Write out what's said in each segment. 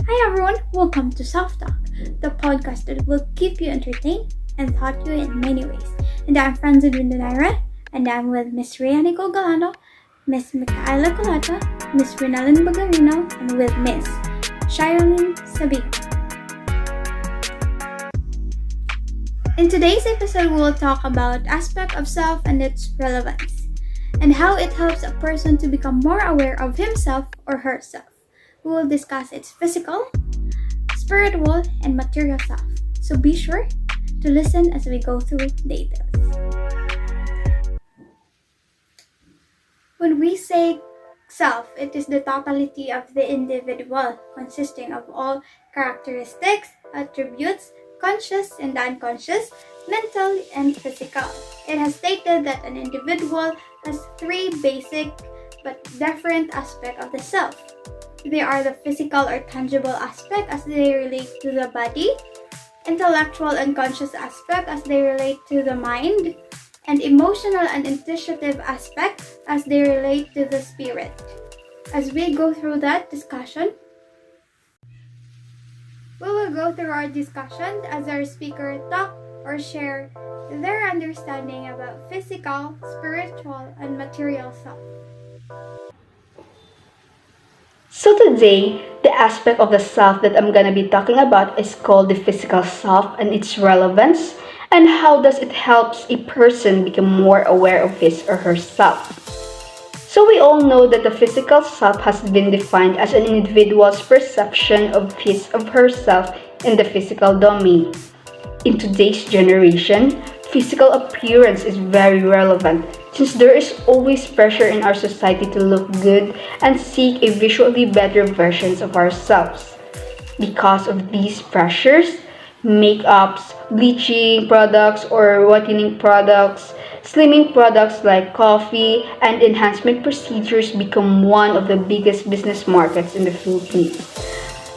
Hi everyone, welcome to Self Talk, the podcast that will keep you entertained and taught you in many ways. And I'm Franz Edwin Naira, and I'm with Miss Rhea Nicole Galano, Miss Micaela Colata, Miss Rinalyn Bagarino, and with Miss Shirlene Sabiho. In today's episode, we will talk about aspect of self and its relevance, and how it helps a person to become more aware of himself or herself. We will discuss its physical, spiritual, and material self. So be sure to listen as we go through the details. When we say self, it is the totality of the individual, consisting of all characteristics, attributes, conscious and unconscious, mental and physical. It has stated that an individual has three basic but different aspects of the self. They are the physical or tangible aspect as they relate to the body, intellectual and conscious aspect as they relate to the mind, and emotional and intuitive aspect as they relate to the spirit. As we go through that discussion, we will go through our discussion as our speaker talk or share their understanding about physical, spiritual, and material self. So today, the aspect of the self that I'm gonna be talking about is called the physical self and its relevance and how does it helps a person become more aware of his or herself. So we all know that the physical self has been defined as an individual's perception of his or herself in the physical domain. In today's generation, physical appearance is very relevant since there is always pressure in our society to look good and seek a visually better versions of ourselves. Because of these pressures, makeups, bleaching products or whitening products, slimming products like coffee, and enhancement procedures become one of the biggest business markets in the Philippines.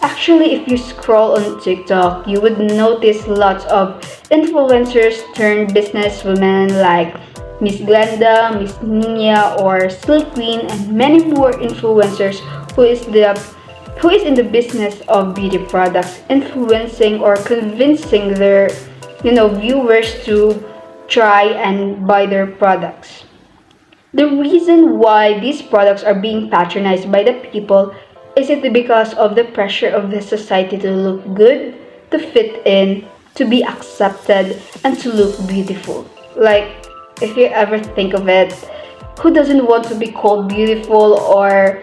Actually, if you scroll on TikTok, you would notice lots of influencers turned businesswomen like Miss Glenda, Miss Nina, or Silk Queen, and many more influencers who is in the business of beauty products, influencing or convincing their viewers to try and buy their products. The reason why these products are being patronized by the people is it because of the pressure of the society to look good, to fit in, to be accepted, and to look beautiful. Like, if you ever think of it, who doesn't want to be called beautiful or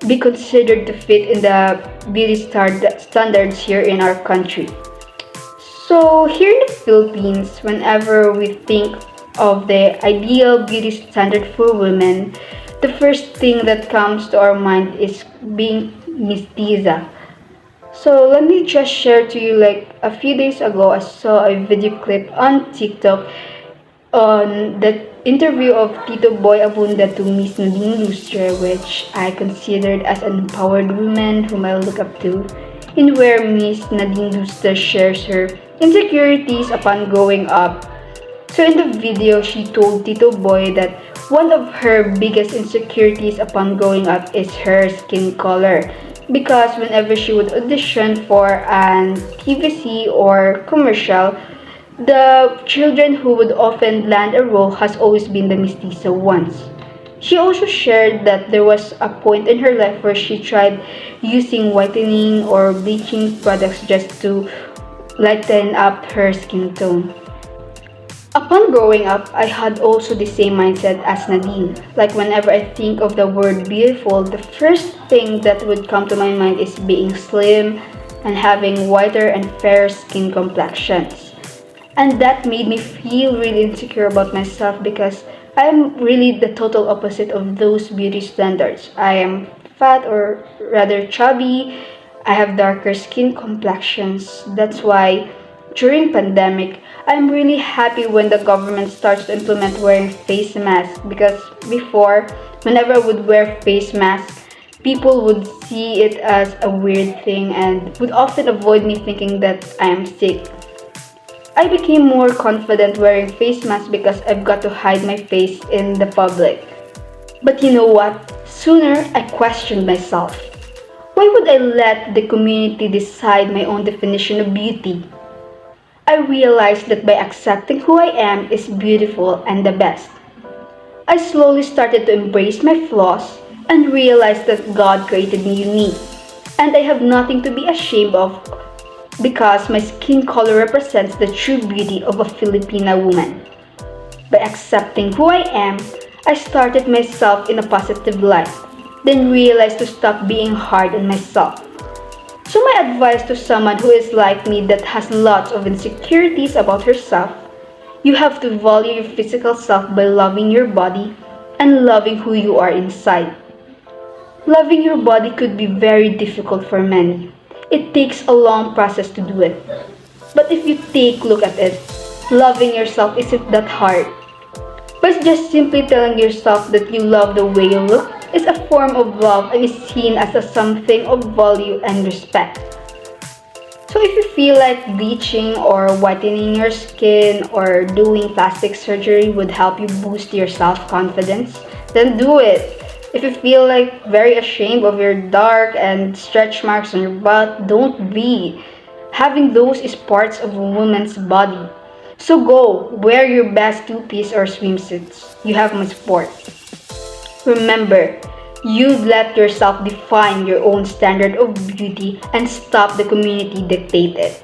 be considered to fit in the beauty standards here in our country? So here in the Philippines, whenever we think of the ideal beauty standard for women, the first thing that comes to our mind is being mestiza. So let me just share to you, like a few days ago I saw a video clip on TikTok on the interview of Tito Boy Abunda to Miss Nadine Lustre, which I considered as an empowered woman whom I look up to, in where Miss Nadine Lustre shares her insecurities upon growing up. So in the video, she told Tito Boy that one of her biggest insecurities upon growing up is her skin color. Because whenever she would audition for an TVC or commercial, the children who would often land a role has always been the mestizo ones. She also shared that there was a point in her life where she tried using whitening or bleaching products just to lighten up her skin tone. Upon growing up, I had also the same mindset as Nadine. Like whenever I think of the word beautiful, the first thing that would come to my mind is being slim and having whiter and fair skin complexions. And that made me feel really insecure about myself because I am really the total opposite of those beauty standards. I am fat or rather chubby. I have darker skin complexions. That's why during pandemic, I'm really happy when the government starts to implement wearing face masks because before, whenever I would wear face masks, people would see it as a weird thing and would often avoid me thinking that I am sick. I became more confident wearing face masks because I've got to hide my face in the public. But you know what? Sooner I questioned myself. Why would I let the community decide my own definition of beauty? I realized that by accepting who I am is beautiful and the best. I slowly started to embrace my flaws and realized that God created me unique, and I have nothing to be ashamed of because my skin color represents the true beauty of a Filipina woman. By accepting who I am, I started myself in a positive light, then realized to stop being hard on myself. So my advice to someone who is like me that has lots of insecurities about herself, you have to value your physical self by loving your body and loving who you are inside. Loving your body could be very difficult for many. It takes a long process to do it. But if you take a look at it, loving yourself isn't that hard. But just simply telling yourself that you love the way you look is a form of love and is seen as a something of value and respect. So if you feel like bleaching or whitening your skin or doing plastic surgery would help you boost your self-confidence, then do it. If you feel like very ashamed of your dark and stretch marks on your butt, don't be. Having those is parts of a woman's body. So go, wear your best two-piece or swimsuits. You have my support. Remember, you let yourself define your own standard of beauty and stop the community dictate it.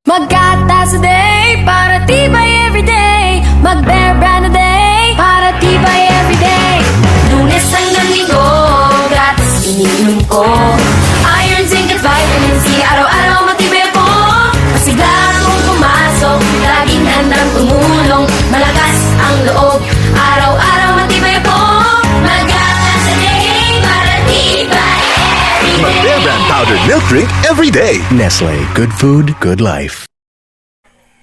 Magkatas a day para tibay everyday. Mag-Bear Brand a day para tibay everyday. Lunes hanggang linggo, gratis iniinom ko. Iron, zinc at vitamin C, araw-araw matibay ako. Masigla akong pumasok, laging handang tumulong. Malakas ang loob, araw-araw matibay ako. Magkatas a day para tibay everyday. Mag-Bear Brand powdered milk drink every day. Nestle, good food, good life.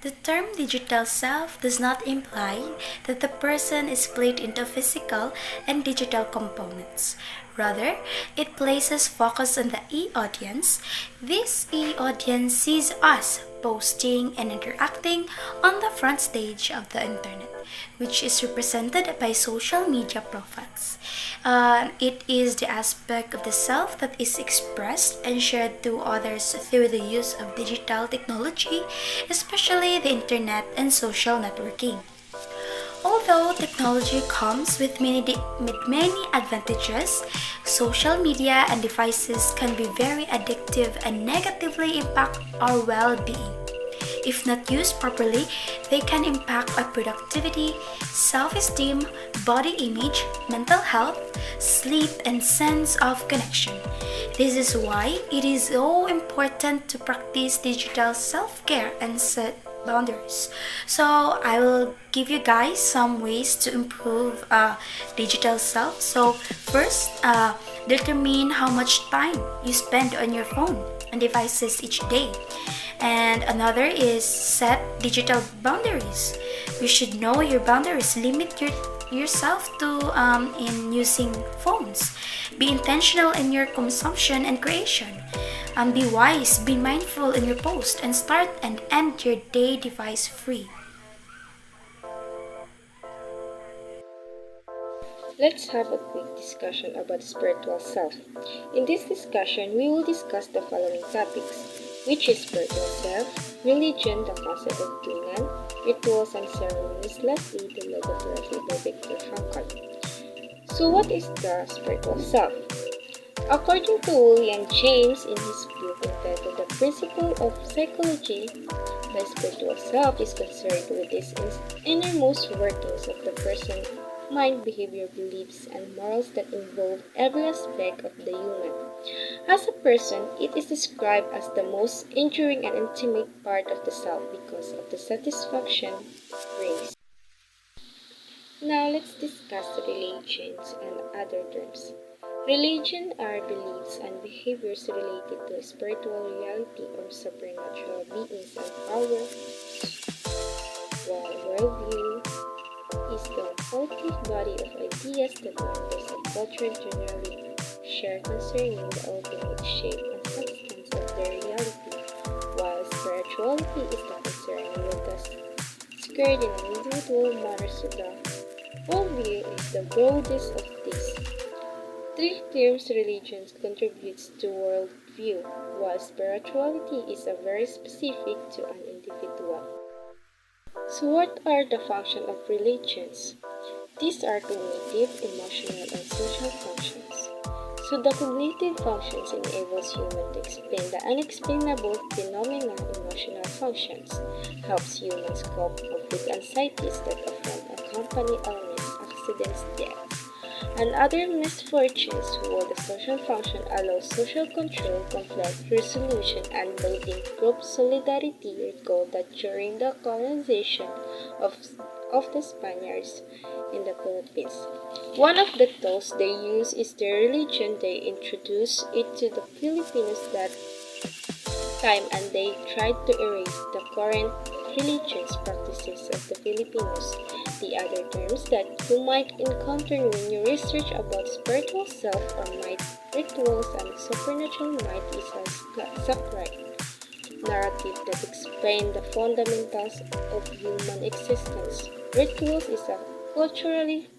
The term digital self does not imply that the person is split into physical and digital components. Rather, it places focus on the e-audience. This e-audience sees us posting and interacting on the front stage of the internet, which is represented by social media profiles. It is the aspect of the self that is expressed and shared to others through the use of digital technology, especially the internet and social networking. Although technology comes with many advantages, social media and devices can be very addictive and negatively impact our well-being. If not used properly, they can impact our productivity, self-esteem, body image, mental health, sleep, and sense of connection. This is why it is so important to practice digital self-care and set boundaries. So I will give you guys some ways to improve digital self. So first, determine how much time you spend on your phone and devices each day. And another is set digital boundaries. You should know your boundaries. Limit yourself to in using phones. Be intentional in your consumption and creation. Be wise, be mindful in your post, and start and end your day device free. Let's have a quick discussion about spiritual self. In this discussion, we will discuss the following topics, which is spiritual self, religion, the concept of Klingon, rituals and ceremonies, lastly, the logotherapy by Viktor Frankl. So what is the spiritual self? According to William James in his book entitled The Principle of Psychology, the spiritual self is concerned with these innermost workings of the person, mind, behavior, beliefs, and morals that involve every aspect of the human. As a person, it is described as the most enduring and intimate part of the self because of the satisfaction it brings. Now let's discuss religions and other terms. Religion are beliefs and behaviors related to spiritual reality or supernatural beings and power, while worldview is the collective body of ideas that members of culture generally share concerning the ultimate shape and substance of their reality, while spirituality is the concern with the scared in individual matters of the Worldview is the broadest of these. Three terms religions contributes to worldview, while spirituality is a very specific to an individual. So what are the functions of religions? These are cognitive, emotional, and social functions. So the cognitive functions enables humans to explain the unexplainable phenomena. Emotional functions helps humans cope with anxieties that often accompany illness, accidents, death, and other misfortunes, while the social function allows social control, conflict resolution, and building group solidarity. Recall that during the colonization of, of the Spaniards in the Philippines, one of the tools they use is their religion. They introduced it to the Filipinos that time, and they tried to erase the current religious practices of the Filipinos. The other terms that you might encounter when you research about spiritual self or might, rituals, and supernatural might is a sacred narrative that explain the fundamentals of human existence. Rituals is a culturally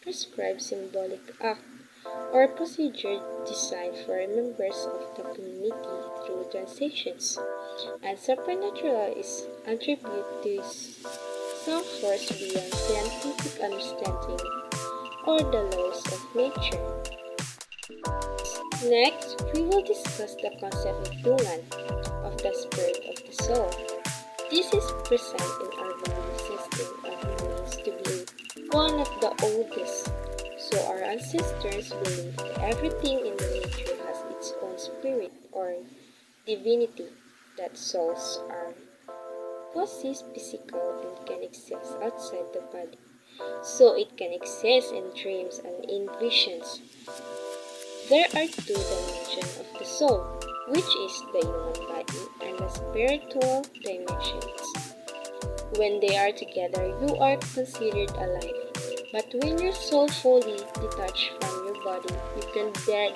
prescribed symbolic act or procedure designed for members of the community through transactions, and supernatural is attributed to some force beyond scientific understanding or the laws of nature. Next, we will discuss the concept of Tulan, of the spirit of the soul. This is present in our belief system and remains to be one of the oldest. So our ancestors believed that everything in the nature has its own spirit or divinity, that souls are possessed physical and can exist outside the body. So it can exist in dreams and in visions. There are two dimensions of the soul, which is the human body and the spiritual dimensions. When they are together, you are considered alive. But when your soul fully detached from your body, you can dead,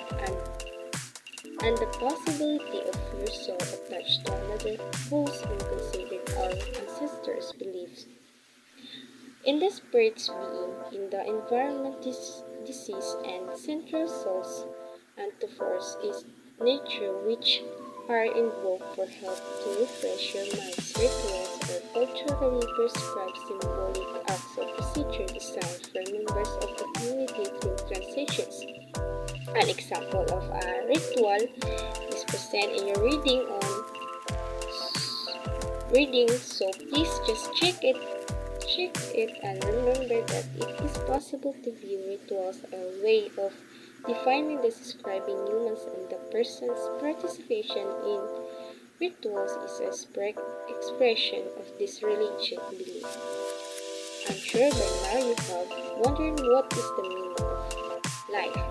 and the possibility of your soul attached to another falls in considered our ancestors' beliefs. In the spirit's being, in the environment, disease, and central souls, and to force is nature, which are invoked for help to refresh your mind's rituals or culturally prescribed symbolic acts or procedure designed for members of the community through transitions. An example of a ritual is present in your reading, so please just check it and remember that it is possible to view rituals as a way of defining the describing humans, and the person's participation in rituals is a expression of this religious belief. I'm sure by now you have wondered what is the meaning of life.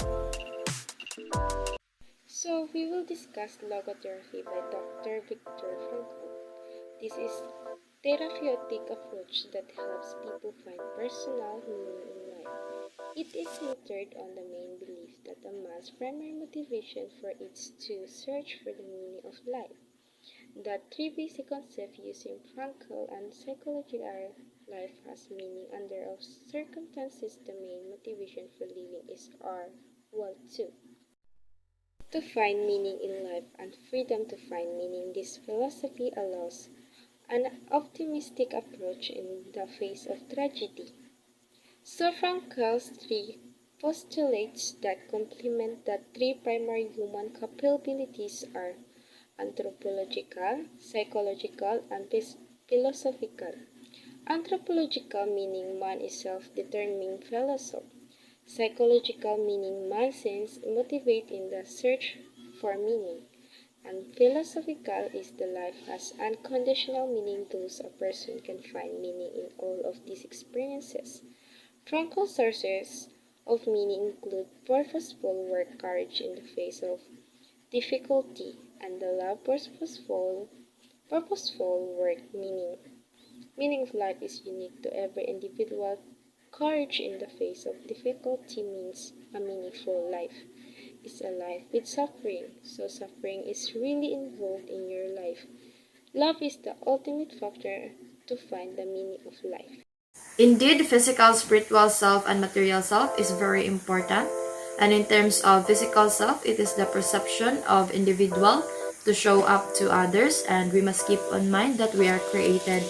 So we will discuss logotherapy by Dr. Viktor Frankl. This is therapeutic approach that helps people find personal meaning in life. It is centered on the main belief that a man's primary motivation for it is to search for the meaning of life. The three basic concepts used in Frankl and psychology are: life has meaning under all circumstances. The main motivation for living is our will to find meaning in life and freedom to find meaning. This philosophy allows an optimistic approach in the face of tragedy. So Frankl's three postulates that complement the three primary human capabilities are anthropological, psychological, and philosophical. Anthropological meaning man is self-determining philosopher. Psychological meaning man sense motivate in the search for meaning. And philosophical is the life has unconditional meaning, thus a person can find meaning in all of these experiences. Frankl's sources of meaning include purposeful work, courage in the face of difficulty, and the love purposeful work meaning. Meaning of life is unique to every individual. Courage in the face of difficulty means a meaningful life is a life with suffering, so suffering is really involved in your life. Love is the ultimate factor to find the meaning of life. Indeed, physical, spiritual self, and material self is very important. And in terms of physical self, it is the perception of individual to show up to others, and we must keep in mind that we are created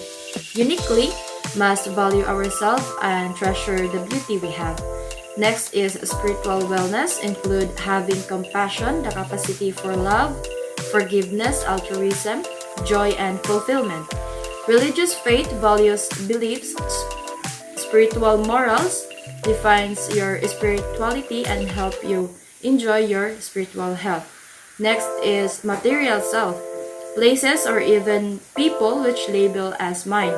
uniquely, must value ourselves and treasure the beauty we have. Next is spiritual wellness, include having compassion, the capacity for love, forgiveness, altruism, joy, and fulfillment. Religious faith values beliefs, spiritual morals, defines your spirituality and help you enjoy your spiritual health. Next is material self, places or even people which label as mine.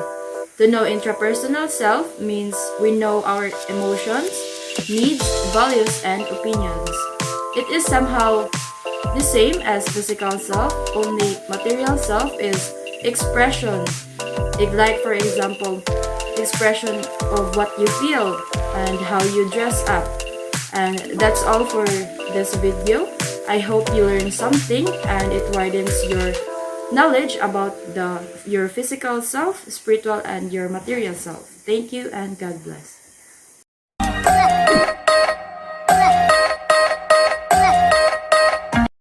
To know intrapersonal self means we know our emotions, needs, values, and opinions. It is somehow the same as physical self, only material self is expression. Like for example, expression of what you feel and how you dress up. And that's all for this video. I hope you learned something and it widens your knowledge about your physical self, spiritual, and your material self. Thank you and God bless.